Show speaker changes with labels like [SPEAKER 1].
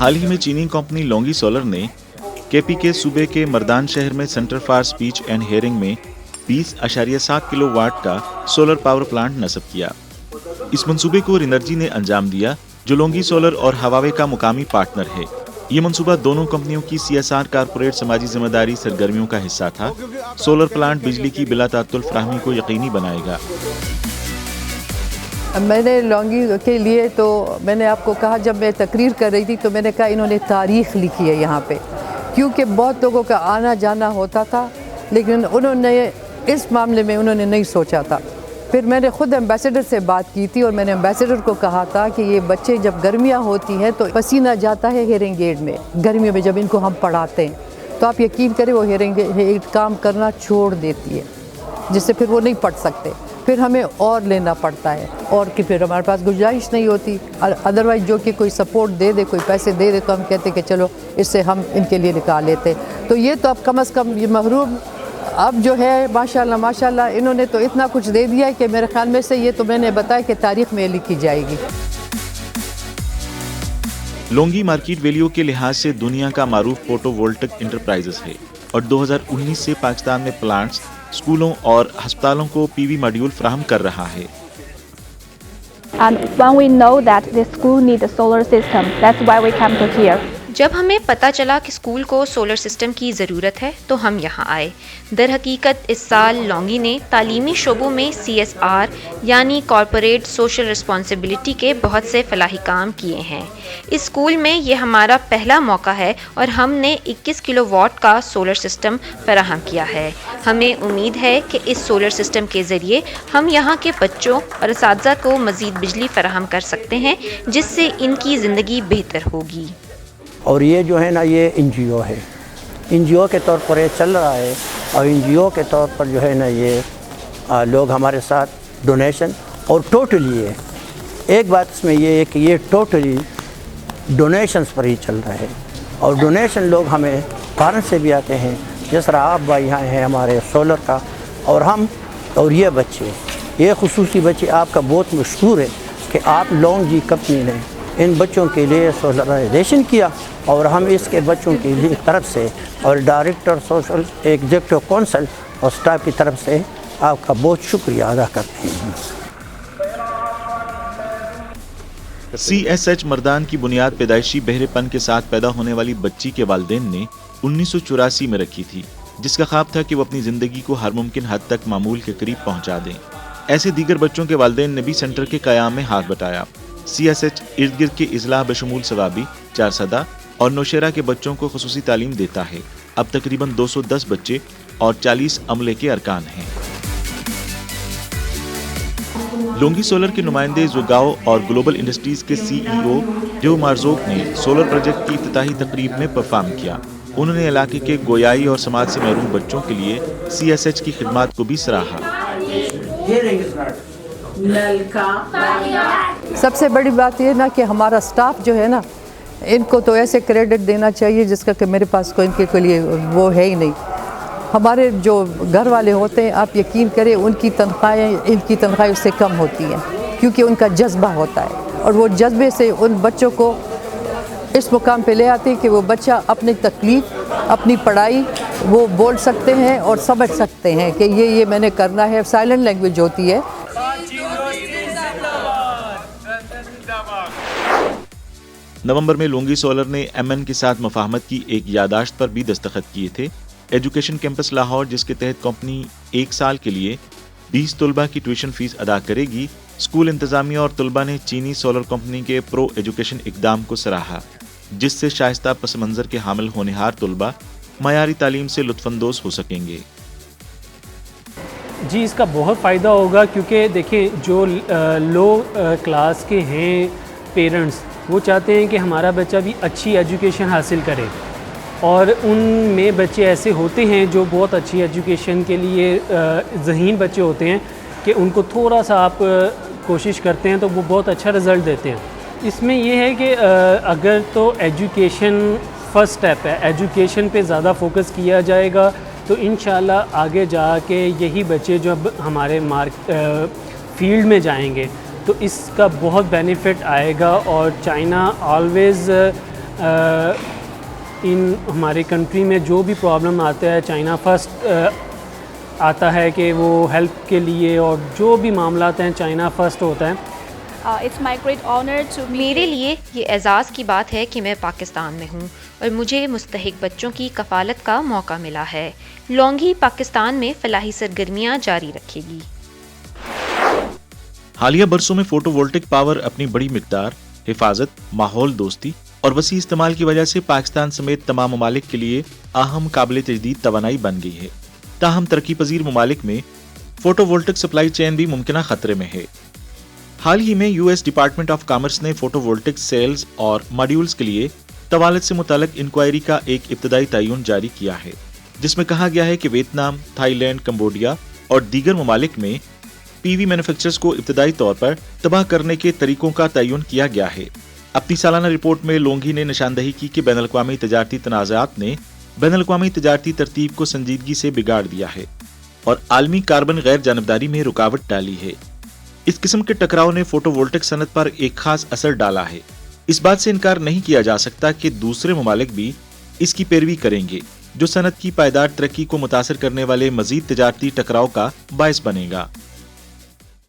[SPEAKER 1] हाल ही में चीनी company LONGi solar ने केपीके सूबे के मर्दान शहर में centre for speech and hearing में 20.7 किलोवाट का सोलर पावर प्लांट नस्ब किया। इस मंसूबे को रिनर्जी ने अंजाम दिया, जो लोंगी सोलर और हवावे का मुकामी पार्टनर है। ये मंसूबा दोनों कंपनियों की CSR कारपोरेट समाजी जिम्मेदारी सरगर्मियों का हिस्सा था। सोलर प्लांट बिजली की बिला तात्तुल फराहमी को यकीनी बनाएगा।
[SPEAKER 2] मैंने लौंगी के लिए तो मैंने आपको कहा, जब मैं तकरीर कर रही थी तो मैंने कहा इन्होंने तारीख़ लिखी है यहाँ पे, क्योंकि बहुत लोगों का आना जाना होता था, लेकिन उन्होंने इस मामले में उन्होंने नहीं सोचा था। फिर मैंने ख़ुद एम्बेसडर से बात की थी और मैंने एम्बेसडर को कहा था कि ये बच्चे जब गर्मियाँ होती हैं तो पसीना जाता है हियरिंग एड में, गर्मियों में जब इनको हम पढ़ाते हैं तो आप यकीन करें वो हियरिंग एड काम करना छोड़ देती है, जिससे फिर वो नहीं पढ़ सकते, फिर हमें और लेना पड़ता है और कि फिर हमारे पास गुंजाइश नहीं होती। अदरवाइज़ जो कि कोई सपोर्ट दे दे, कोई पैसे दे दे तो हम कहते कि चलो इससे हम इनके लिए निकाल लेते। तो ये तो अब कम से कम ये महरूम अब जो है माशाल्लाह माशाल्लाह इन्होंने तो इतना कुछ दे दिया है कि मेरे ख्याल में से ये तो मैंने बताया कि तारीख में लिखी जाएगी।
[SPEAKER 1] लोंगी मार्केट वैल्यू के लिहाज से दुनिया का मारूफ फोटोवोल्टिक इंटरप्राइजेस है और 2019 से पाकिस्तान में प्लांट्स, स्कूलों और अस्पतालों को PV मॉड्यूल फराहम कर रहा है।
[SPEAKER 3] And when we know that the school needs a solar system, that's why we come to here.
[SPEAKER 4] जब हमें पता चला कि स्कूल को सोलर सिस्टम की ज़रूरत है तो हम यहाँ आए। दर हकीकत इस साल लोंगी ने तालीमी शोबों में CSR यानी कॉरपोरेट सोशल रिस्पॉन्सिबिलिटी के बहुत से फलाही काम किए हैं। इस स्कूल में ये हमारा पहला मौका है और हमने 21 किलोवाट का सोलर सिस्टम फराहम किया है। हमें उम्मीद है कि इस सोलर सिस्टम के ज़रिए हम यहाँ के बच्चों और असातिज़ा को मज़ीद बिजली फराहम कर सकते हैं, जिससे इनकी ज़िंदगी बेहतर होगी।
[SPEAKER 5] और ये जो है ना, ये NGO है, NGO के तौर पर ये चल रहा है और NGO के तौर पर जो है ना ये लोग हमारे साथ डोनेशन और टोटली ये एक बात इसमें ये है कि ये टोटली डोनेशंस पर ही चल रहा है और डोनेशन लोग हमें फॉरेन से भी आते हैं, जिस तरह आप भाई यहाँ हैं हमारे सोलर का, और हम और ये बच्चे, ये खुसूसी बच्चे आपका बहुत मशहूर है कि आप लोंगी कंपनी ने इन बच्चों के लिए सोलराइजेशन किया और हम इसके बच्चों के लिए तरफ से और डायरेक्टर सोशल एग्जीक्यूटिव काउंसिल और स्टाफ की तरफ से आपका बहुत शुक्रिया अदा करते हैं।
[SPEAKER 1] CSH मर्दान की बुनियाद पैदाइशी बहरेपन के साथ पैदा होने वाली बच्ची के वालिदैन ने 1984 में रखी थी, जिसका ख्वाब था कि वो अपनी ज़िंदगी को हर मुमकिन हद तक मामूल के करीब पहुंचा दें। ऐसे दीगर बच्चों के वालिदैन ने भी सेंटर के क़याम में हाथ बटाया। CSH इर्द गिर्द के इज़लाह बशमूल सवाबी, चारसदा और नौशेरा के बच्चों को खुसूसी तालीम देता है। अब तकरीबन 210 बच्चे और 40 अमले के अरकान हैं। लोंगी सोलर के नुमाइंदे जुगाओ और ग्लोबल इंडस्ट्रीज के CEO जो मार्जोक ने सोलर प्रोजेक्ट की इफ्तिताही तकरीब में परफॉर्म किया। उन्होंने इलाके के गोयाई और समाज से महरूम बच्चों के लिए CSH की खिदमत को भी सराहा।
[SPEAKER 2] सबसे बड़ी बात ये ना कि हमारा स्टाफ जो है ना, इनको तो ऐसे क्रेडिट देना चाहिए जिसका कि मेरे पास कोई इनके लिए वो है ही नहीं। हमारे जो घर वाले होते हैं, आप यकीन करें इनकी तनख्वाहें उससे कम होती हैं, क्योंकि उनका जज्बा होता है और वो जज्बे से उन बच्चों को इस मुकाम पे ले आते हैं कि वो बच्चा अपनी तकलीफ, अपनी पढ़ाई वो बोल सकते हैं और समझ सकते हैं कि ये मैंने करना है। साइलेंट लैंग्वेज होती है।
[SPEAKER 1] नवंबर में लोंगी सोलर ने MN के साथ मुफाहमत की एक यादाश्त पर भी दस्तखत किए थे। एजुकेशन कैंपस लाहौर, जिसके तहत कंपनी 1 साल के लिए 20 तलबा की ट्यूशन फीस अदा करेगी। स्कूल इंतजामिया और तलबा ने चीनी सोलर कंपनी के प्रो एजुकेशन इकदाम को सराहा, जिससे शाइस्ता पस मंज़र के हामिल होनहार तलबा मयारी तालीम से लुत्फ़अंदोज़ हो सकेंगे।
[SPEAKER 6] जी, इसका बहुत फ़ायदा होगा, क्योंकि देखिए जो लो क्लास के हैं पेरेंट्स, वो चाहते हैं कि हमारा बच्चा भी अच्छी एजुकेशन हासिल करे, और उनमें बच्चे ऐसे होते हैं जो बहुत अच्छी एजुकेशन के लिए ज़हीन बच्चे होते हैं कि उनको थोड़ा सा आप कोशिश करते हैं तो वो बहुत अच्छा रिज़ल्ट देते हैं। इसमें ये है कि अगर तो एजुकेशन फ़र्स्ट स्टेप है, एजुकेशन पे ज़्यादा फोकस किया जाएगा तो इंशाल्लाह आगे जाके यही बच्चे जब हमारे फील्ड में जाएंगे तो इसका बहुत बेनिफिट आएगा। और चाइना ऑलवेज़ ان ہمارے کنٹری میں جو بھی پرابلم آتا ہے چائنا فرسٹ آتا ہے کہ وہ ہیلپ کے لیے، اور جو بھی معاملات ہیں چائنا فرسٹ ہوتا ہے.
[SPEAKER 3] It's my great honor to be
[SPEAKER 4] میرے لیے یہ اعزاز کی بات ہے کہ میں پاکستان میں ہوں اور مجھے مستحق بچوں کی کفالت کا موقع ملا ہے. لونگی پاکستان میں فلاحی سرگرمیاں جاری رکھے گی.
[SPEAKER 1] حالیہ برسوں میں فوٹو وولٹک پاور اپنی بڑی مقدار، حفاظت، ماحول دوستی اور وسیع استعمال کی وجہ سے پاکستان سمیت تمام ممالک کے لیے اہم قابل تجدید توانائی بن گئی ہے. تاہم ترقی پذیر ممالک میں فوٹو وولٹک سپلائی چین بھی ممکنہ خطرے میں ہے. حال ہی میں U S department of commerce نے فوٹو وولٹک سیلز اور ماڈیولز کے لیے طوالت سے متعلق انکوائری کا ایک ابتدائی تعین جاری کیا ہے، جس میں کہا گیا ہے کہ ویتنام، تھائی لینڈ، کمبوڈیا اور دیگر ممالک میں پی وی مینوفیکچررز کو ابتدائی طور پر تباہ کرنے کے طریقوں کا تعین کیا گیا ہے. اپنی سالانہ رپورٹ میں لونگھی نے نشاندہی کی کہ بین الاقوامی تجارتی تنازعات نے بین الاقوامی تجارتی ترتیب کو سنجیدگی سے بگاڑ دیا ہے اور عالمی کاربن غیر جانبداری میں رکاوٹ ڈالی ہے. اس قسم کے ٹکراؤ نے فوٹو وولٹک صنعت پر ایک خاص اثر ڈالا ہے. اس بات سے انکار نہیں کیا جا سکتا کہ دوسرے ممالک بھی اس کی پیروی کریں گے، جو صنعت کی پائیدار ترقی کو متاثر کرنے والے مزید تجارتی ٹکراؤ کا باعث بنے گا.